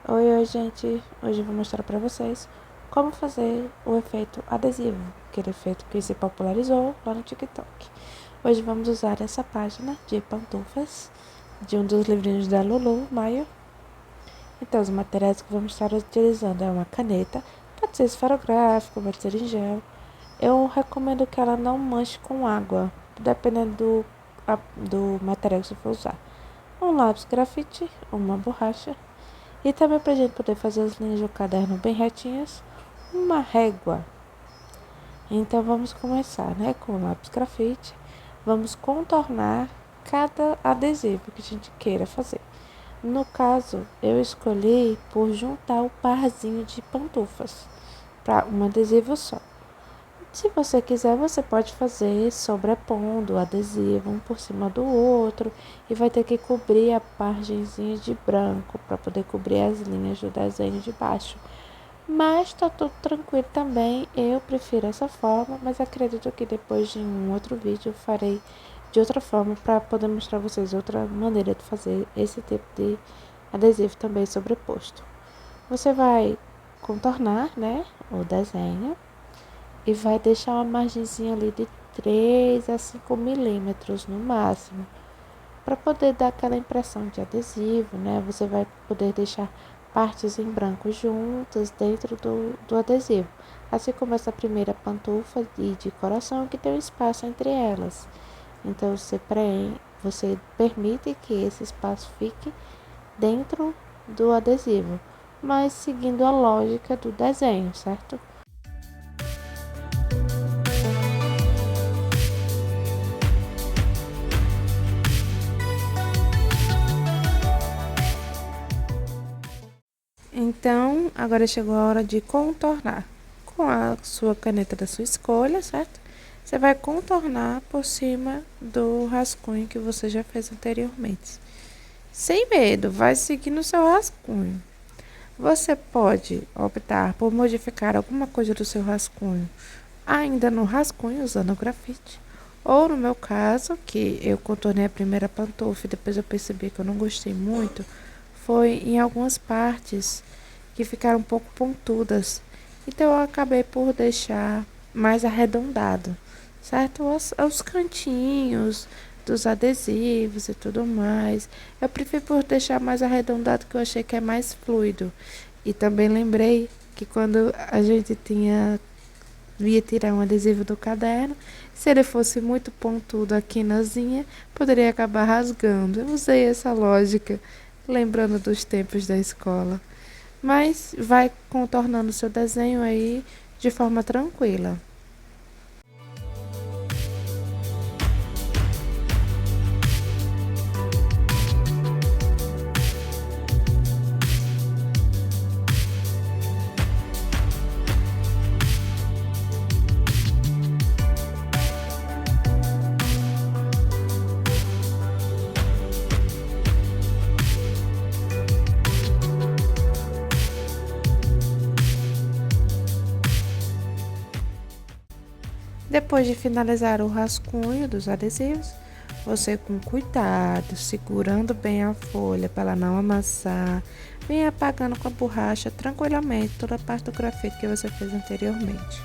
Oi, gente! Hoje eu vou mostrar pra vocês como fazer o efeito adesivo, aquele efeito que se popularizou lá no TikTok. Hoje vamos usar essa página de pantufas de um dos livrinhos da Lulu Maio. Então, os materiais que vamos estar utilizando é uma caneta, pode ser esferográfico, pode ser em gel. Eu recomendo que ela não manche com água, dependendo do material que você for usar. Um lápis grafite, uma borracha. E também para a gente poder fazer as linhas do caderno bem retinhas, uma régua. Então vamos começar, né, com o lápis grafite. Vamos contornar cada adesivo que a gente queira fazer. No caso, eu escolhi por juntar o parzinho de pantufas para um adesivo só. Se você quiser, você pode fazer sobrepondo o adesivo um por cima do outro e vai ter que cobrir a partezinha de branco para poder cobrir as linhas do desenho de baixo. Mas tá tudo tranquilo também, eu prefiro essa forma, mas acredito que depois de um outro vídeo eu farei de outra forma para poder mostrar a vocês outra maneira de fazer esse tipo de adesivo também sobreposto. Você vai contornar, né, o desenho e vai deixar uma margenzinha ali de 3 a 5 milímetros no máximo, para poder dar aquela impressão de adesivo, né? Você vai poder deixar partes em branco juntas dentro do adesivo, assim como essa primeira pantufa de coração que tem um espaço entre elas. Então você permite que esse espaço fique dentro do adesivo, mas seguindo a lógica do desenho, certo? Então, agora chegou a hora de contornar. Com a sua caneta da sua escolha, certo? Você vai contornar por cima do rascunho que você já fez anteriormente. Sem medo, vai seguir no seu rascunho. Você pode optar por modificar alguma coisa do seu rascunho ainda no rascunho, usando o grafite. Ou no meu caso, que eu contornei a primeira pantufa e depois eu percebi que eu não gostei muito, foi em algumas partes que ficaram um pouco pontudas. Então eu acabei por deixar mais arredondado, certo? Os cantinhos dos adesivos e tudo mais. Eu prefiro por deixar mais arredondado, que eu achei que é mais fluido. E também lembrei que quando a gente ia tirar um adesivo do caderno, se ele fosse muito pontudo aqui na zinha, poderia acabar rasgando. Eu usei essa lógica, lembrando dos tempos da escola. Mas vai contornando seu desenho aí de forma tranquila. Depois de finalizar o rascunho dos adesivos, você com cuidado, segurando bem a folha para ela não amassar, vem apagando com a borracha tranquilamente toda a parte do grafite que você fez anteriormente.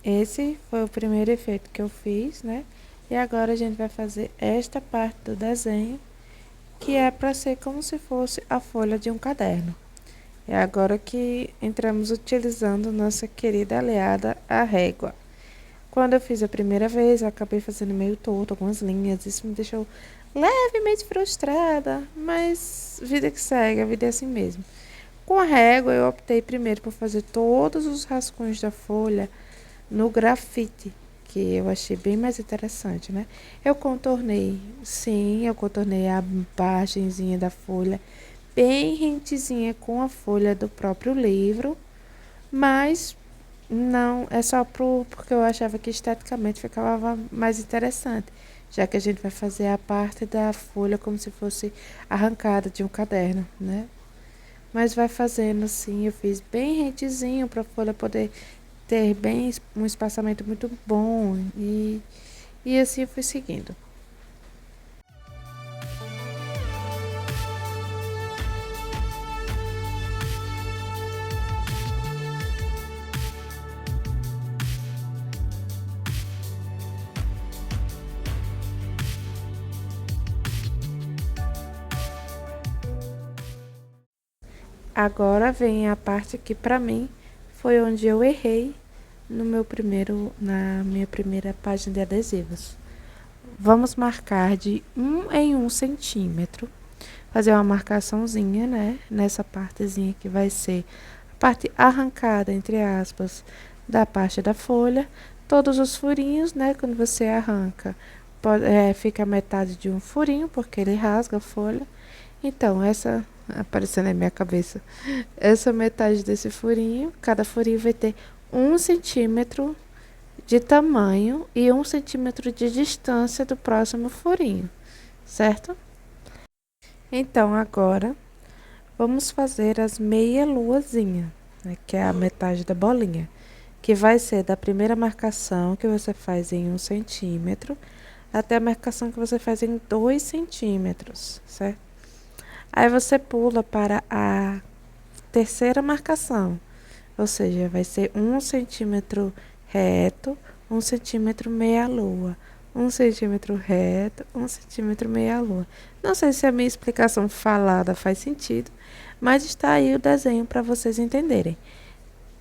Esse foi o primeiro efeito que eu fiz, né? E agora a gente vai fazer esta parte do desenho, que é para ser como se fosse a folha de um caderno. É agora que entramos utilizando nossa querida aliada, a régua. Quando eu fiz a primeira vez, eu acabei fazendo meio torto algumas linhas. Isso me deixou levemente frustrada, mas vida que segue, a vida é assim mesmo. Com a régua, eu optei primeiro por fazer todos os rascunhos da folha no grafite, que eu achei bem mais interessante, né? Eu contornei a margenzinha da folha bem rentezinha com a folha do próprio livro, mas não, é só porque eu achava que esteticamente ficava mais interessante, já que a gente vai fazer a parte da folha como se fosse arrancada de um caderno, né? Mas vai fazendo assim, eu fiz bem rentezinho para a folha poder ter bem um espaçamento muito bom E assim eu fui seguindo. Agora vem a parte que pra mim foi onde eu errei na minha primeira página de adesivos. Vamos marcar de 1 em 1 centímetro, fazer uma marcaçãozinha, né? Nessa partezinha que vai ser a parte arrancada, entre aspas, da parte da folha. Todos os furinhos, né? Quando você arranca, fica a metade de um furinho, porque ele rasga a folha. Então, essa aparecendo na minha cabeça, essa metade desse furinho, cada furinho vai ter 1 centímetro de tamanho e 1 centímetro de distância do próximo furinho, certo? Então, agora vamos fazer as meia-luazinha, né, que é a metade da bolinha, que vai ser da primeira marcação que você faz em 1 centímetro até a marcação que você faz em 2 centímetros, certo? Aí você pula para a terceira marcação, ou seja, vai ser 1 centímetro reto, 1 centímetro meia-lua, 1 centímetro reto, 1 centímetro meia-lua. Não sei se a minha explicação falada faz sentido, mas está aí o desenho para vocês entenderem.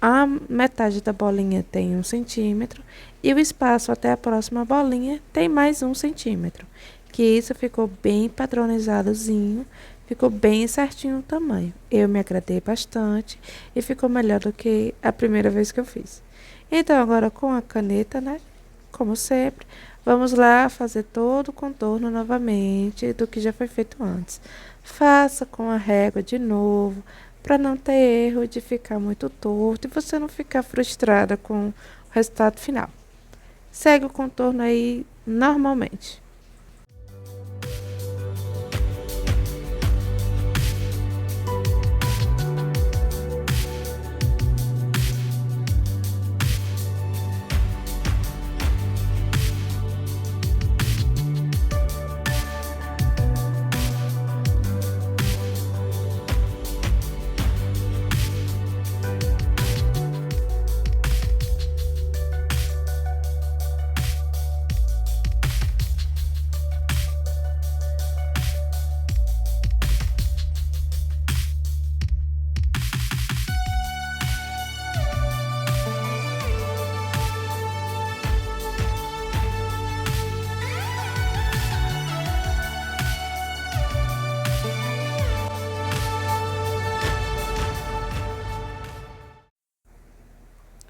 A metade da bolinha tem 1 centímetro e o espaço até a próxima bolinha tem mais 1 centímetro. Que isso ficou bem padronizadozinho, ficou bem certinho o tamanho. Eu me agradei bastante e ficou melhor do que a primeira vez que eu fiz. Então, agora com a caneta, né? Como sempre, vamos lá fazer todo o contorno novamente do que já foi feito antes. Faça com a régua de novo, para não ter erro de ficar muito torto e você não ficar frustrada com o resultado final. Segue o contorno aí normalmente.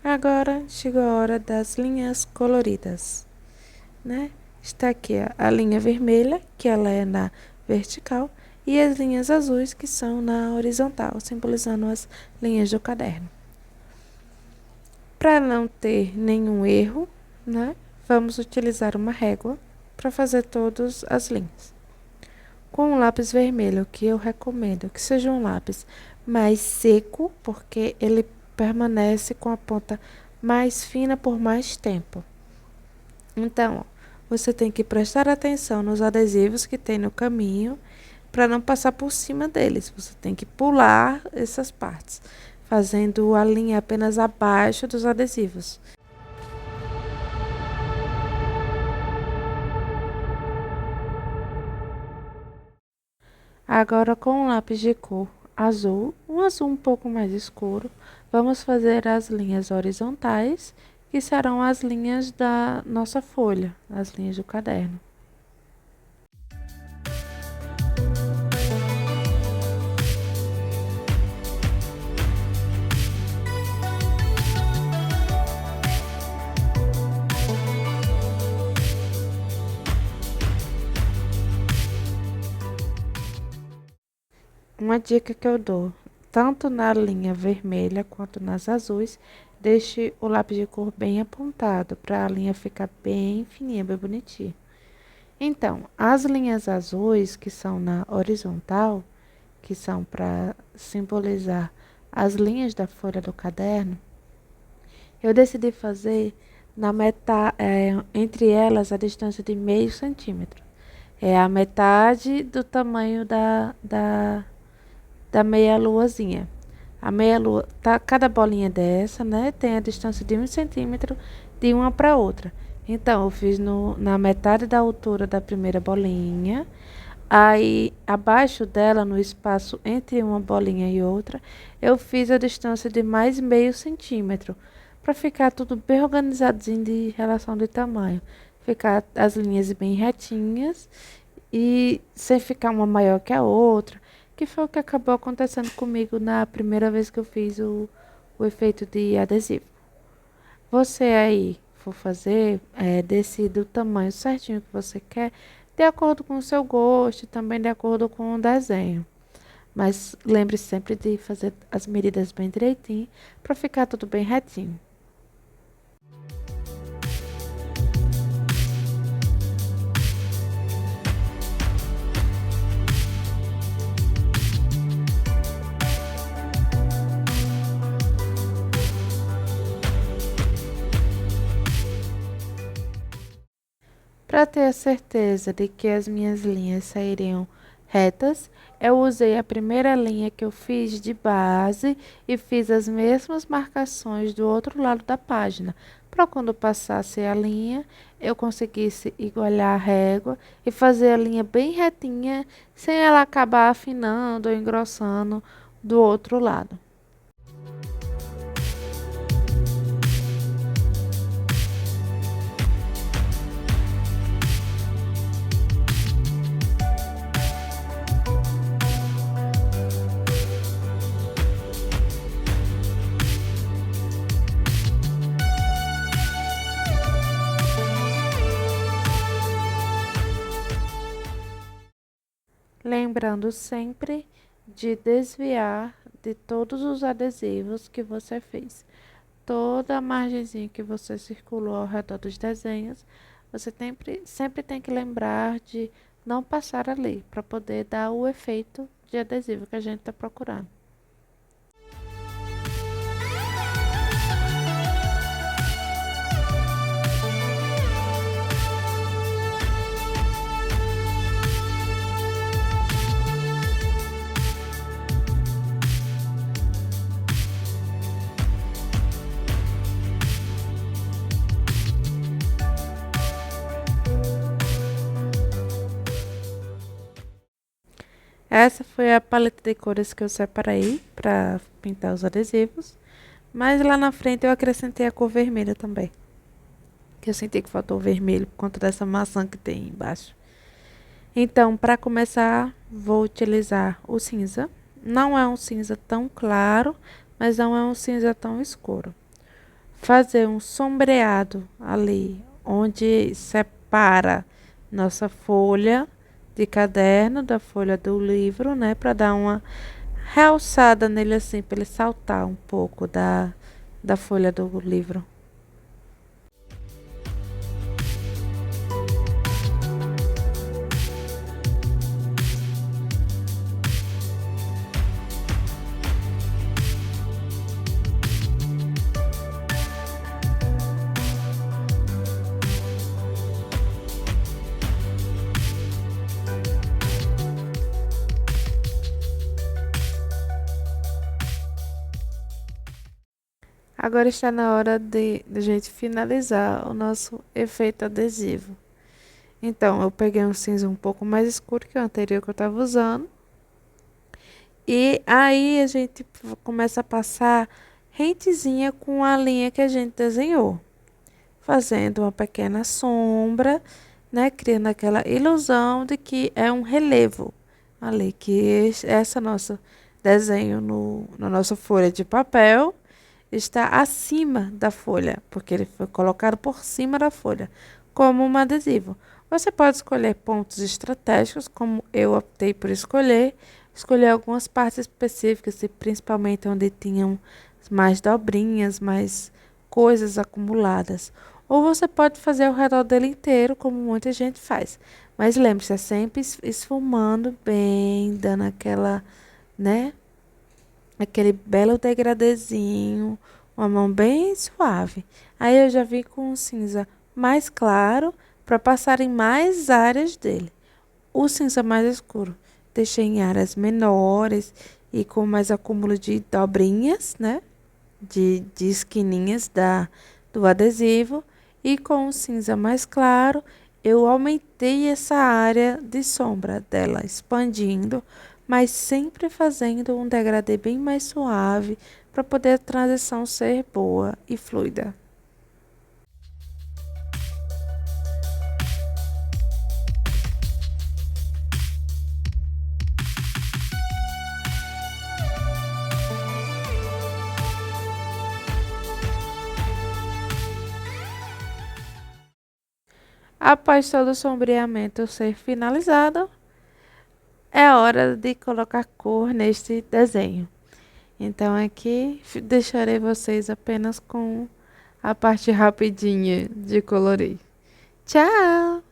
Agora chegou a hora das linhas coloridas, né? Está aqui a linha vermelha, que ela é na vertical, e as linhas azuis, que são na horizontal, simbolizando as linhas do caderno. Para não ter nenhum erro, né? Vamos utilizar uma régua para fazer todas as linhas. Com um lápis vermelho, que eu recomendo que seja um lápis mais seco, porque ele permanece com a ponta mais fina por mais tempo. Então, você tem que prestar atenção nos adesivos que tem no caminho para não passar por cima deles. Você tem que pular essas partes, fazendo a linha apenas abaixo dos adesivos. Agora, com um lápis de cor azul, um azul um pouco mais escuro, vamos fazer as linhas horizontais, que serão as linhas da nossa folha, as linhas do caderno. Uma dica que eu dou, tanto na linha vermelha quanto nas azuis, deixe o lápis de cor bem apontado, para a linha ficar bem fininha, bem bonitinha. Então, as linhas azuis, que são na horizontal, que são para simbolizar as linhas da folha do caderno, eu decidi fazer na metade, entre elas a distância de meio centímetro. É a metade do tamanho da meia-luazinha. A meia-lua, tá, cada bolinha dessa, né, tem a distância de 1 centímetro de uma para outra. Então, eu fiz na metade da altura da primeira bolinha. Aí, abaixo dela, no espaço entre uma bolinha e outra, eu fiz a distância de mais meio centímetro, para ficar tudo bem organizadinho de relação de tamanho. Ficar as linhas bem retinhas e sem ficar uma maior que a outra, que foi o que acabou acontecendo comigo na primeira vez que eu fiz o efeito de adesivo. Você aí for fazer, decida o tamanho certinho que você quer, de acordo com o seu gosto e também de acordo com o desenho. Mas lembre sempre de fazer as medidas bem direitinho para ficar tudo bem retinho. Para ter a certeza de que as minhas linhas sairiam retas, eu usei a primeira linha que eu fiz de base e fiz as mesmas marcações do outro lado da página, para quando passasse a linha, eu conseguisse igualar a régua e fazer a linha bem retinha, sem ela acabar afinando ou engrossando do outro lado. Lembrando sempre de desviar de todos os adesivos que você fez. Toda a margenzinha que você circulou ao redor dos desenhos, você sempre tem que lembrar de não passar ali, para poder dar o efeito de adesivo que a gente está procurando. Essa foi a paleta de cores que eu separei para pintar os adesivos. Mas lá na frente eu acrescentei a cor vermelha também. Que eu senti que faltou o vermelho por conta dessa maçã que tem embaixo. Então, para começar, vou utilizar o cinza. Não é um cinza tão claro, mas não é um cinza tão escuro. Fazer um sombreado ali, onde separa nossa folha de caderno da folha do livro, né? Para dar uma realçada nele assim, para ele saltar um pouco da folha do livro. Agora está na hora de a gente finalizar o nosso efeito adesivo. Então, eu peguei um cinza um pouco mais escuro que o anterior que eu estava usando. E aí a gente começa a passar rentezinha com a linha que a gente desenhou. Fazendo uma pequena sombra, né? Criando aquela ilusão de que é um relevo ali, que essa nosso desenho na nossa folha de papel está acima da folha, porque ele foi colocado por cima da folha, como um adesivo. Você pode escolher pontos estratégicos, como eu optei por escolher algumas partes específicas, e principalmente onde tinham mais dobrinhas, mais coisas acumuladas. Ou você pode fazer ao redor dele inteiro, como muita gente faz. Mas lembre-se, é sempre esfumando bem, dando aquela, né? Aquele belo degradezinho, uma mão bem suave. Aí eu já vim com um cinza mais claro para passar em mais áreas dele. O cinza mais escuro deixei em áreas menores e com mais acúmulo de dobrinhas, né? De esquininhas do adesivo. E com o cinza mais claro, eu aumentei essa área de sombra dela, expandindo, mas sempre fazendo um degradê bem mais suave para poder a transição ser boa e fluida. Após todo o sombreamento ser finalizado, é hora de colocar cor neste desenho. Então aqui deixarei vocês apenas com a parte rapidinha de colorir. Tchau!